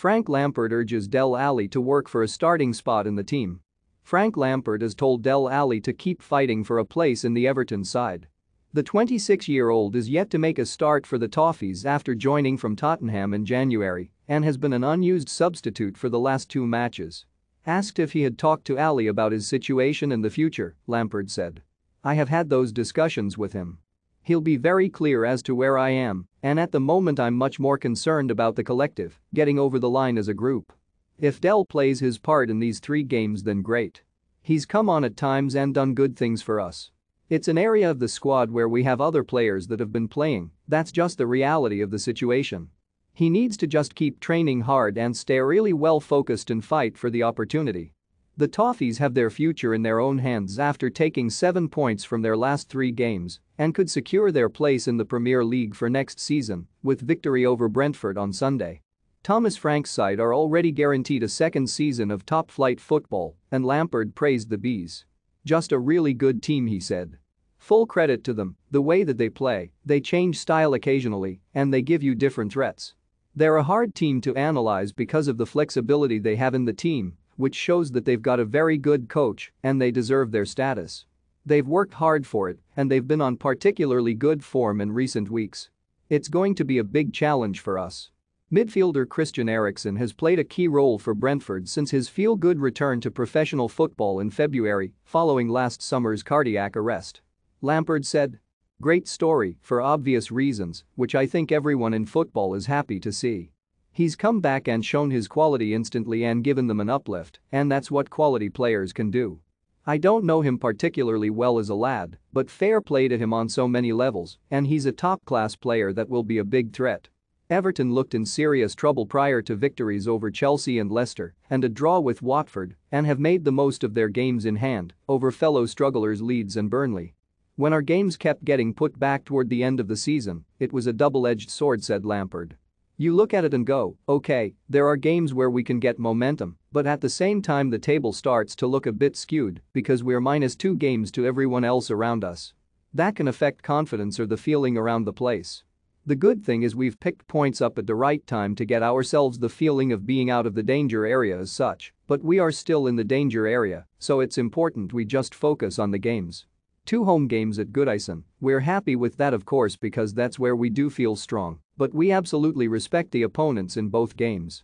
Frank Lampard urges Dele Alli to work for a starting spot in the team. Frank Lampard has told Dele Alli to keep fighting for a place in the Everton side. The 26-year-old is yet to make a start for the Toffees after joining from Tottenham in January and has been an unused substitute for the last 2 matches. Asked if he had talked to Alli about his situation and the future, Lampard said, "I have had those discussions with him. He'll be very clear as to where I am, and at the moment I'm much more concerned about the collective, getting over the line as a group. If Dele plays his part in these 3 games then great. He's come on at times and done good things for us. It's an area of the squad where we have other players that have been playing, that's just the reality of the situation. He needs to just keep training hard and stay really well focused and fight for the opportunity." The Toffees have their future in their own hands after taking 7 points from their last 3 games and could secure their place in the Premier League for next season with victory over Brentford on Sunday. Thomas Frank's side are already guaranteed a second season of top-flight football, and Lampard praised the Bees. "Just a really good team," he said. "Full credit to them, the way that they play, they change style occasionally, and they give you different threats. They're a hard team to analyze because of the flexibility they have in the team, which shows that they've got a very good coach and they deserve their status. They've worked hard for it and they've been on particularly good form in recent weeks. It's going to be a big challenge for us." Midfielder Christian Eriksen has played a key role for Brentford since his feel-good return to professional football in February following last summer's cardiac arrest. Lampard said, "Great story for obvious reasons, which I think everyone in football is happy to see. He's come back and shown his quality instantly and given them an uplift, and that's what quality players can do. I don't know him particularly well as a lad, but fair play to him on so many levels, and he's a top-class player that will be a big threat." Everton looked in serious trouble prior to victories over Chelsea and Leicester and a draw with Watford and have made the most of their games in hand over fellow strugglers Leeds and Burnley. "When our games kept getting put back toward the end of the season, it was a double-edged sword," said Lampard. "You look at it and go, okay, there are games where we can get momentum, but at the same time the table starts to look a bit skewed because we're -2 games to everyone else around us. That can affect confidence or the feeling around the place. The good thing is we've picked points up at the right time to get ourselves the feeling of being out of the danger area as such, but we are still in the danger area, so it's important we just focus on the games. 2 home games at Goodison, we're happy with that of course because that's where we do feel strong, but we absolutely respect the opponents in both games.